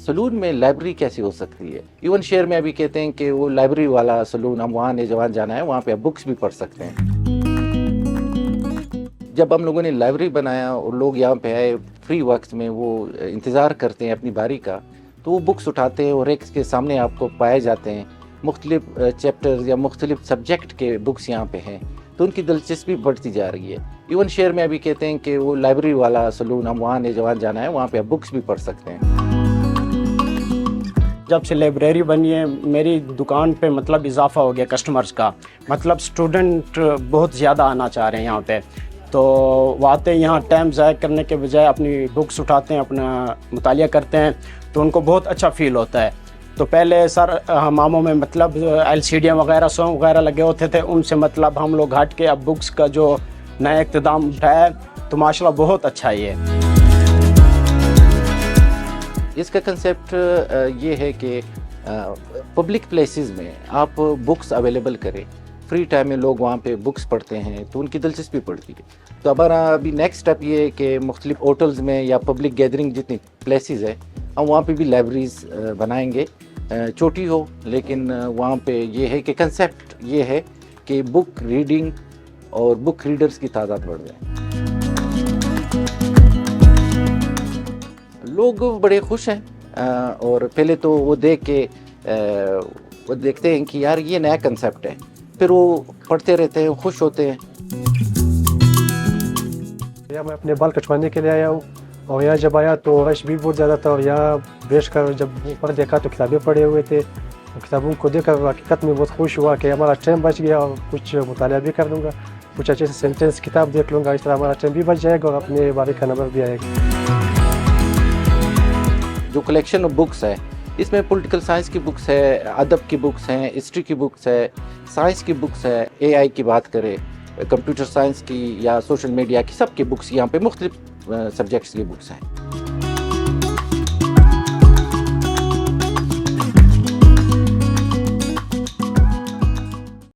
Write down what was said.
Salon में library कैसी हो सकती है? इवन शहर में अभी कहते हैं कि वो लाइब्रेरी वाला सलून, हम वहाँ नौजवान जाना है, वहाँ पे आप बुक्स भी पढ़ सकते हैं। जब हम लोगों ने लाइब्रेरी बनाया और लोग यहाँ पे आए, फ्री वक्त में वो इंतज़ार करते हैं अपनी बारी का, तो वो बुक्स उठाते हैं और एक के सामने आपको पाए जाते हैं। मुख्तलिफ चैप्टर या मुख्तलिफ सब्जेक्ट के बुक्स यहाँ पे हैं, तो उनकी दिलचस्पी बढ़ती जा रही है। इवन शहर में अभी कहते हैं कि वो लाइब्रेरी वाला सलून, हम वहाँ नौजवान जाना है, वहाँ पे आप बुक्स भी पढ़ सकते हैं। जब से लाइब्रेरी बनी है मेरी दुकान पे मतलब इजाफा हो गया कस्टमर्स का, मतलब स्टूडेंट बहुत ज़्यादा आना चाह रहे हैं यहाँ पे, तो वो आते हैं यहाँ टाइम ज़ाया करने के बजाय अपनी बुक्स उठाते हैं, अपना मुतालिया करते हैं, तो उनको बहुत अच्छा फील होता है। तो पहले सर हमामों में मतलब एलसीडियाँ वगैरह सॉन्ग वगैरह लगे होते थे, उनसे मतलब हम लोग हट के अब बुक्स का जो नया इक़्तिदाम उठाया तो माशाल्लाह बहुत अच्छा है ये। इसका कंसेप्ट ये है कि पब्लिक प्लेसेस में आप बुक्स अवेलेबल करें, फ्री टाइम में लोग वहाँ पे बुक्स पढ़ते हैं तो उनकी दिलचस्पी पड़ती है। तो हमारा अभी नेक्स्ट स्टेप ये है कि मुख्तलिफ होटल्स में या पब्लिक गैदरिंग जितनी प्लेसेस है, हम वहाँ पे भी लाइब्रेरीज बनाएंगे, छोटी हो लेकिन वहाँ पे ये है कि कंसेप्ट ये है कि बुक रीडिंग और बुक रीडर्स की तादाद बढ़ जाए। लोग बड़े खुश हैं और पहले तो वो देख के वो देखते हैं कि यार ये नया कंसेप्ट है, फिर वो पढ़ते रहते हैं, खुश होते हैं। मैं अपने बाल कटवाने के लिए आया हूँ और यहाँ जब आया तो रश भी बहुत ज़्यादा था और यहाँ बैठ कर जब ऊपर देखा तो किताबें पढ़े हुए थे। किताबों को देखकर हकीकत में बहुत खुश हुआ कि हमारा टाइम बच गया और कुछ मुतालिया भी कर लूँगा, कुछ अच्छे से सेंटेंस किताब देख लूँगा, इस तरह हमारा टाइम भी बच जाएगा और अपने बारी का नंबर भी आएगा। जो कलेक्शन ऑफ बुक्स है इसमें पॉलिटिकल साइंस की बुक्स है, अदब की बुक्स हैं, हिस्ट्री की बुक्स है, साइंस की बुक्स है, एआई की बात करें, कंप्यूटर साइंस की या सोशल मीडिया की, सब की बुक्स यहाँ पे मुख्तलिफ सब्जेक्ट्स की बुक्स हैं।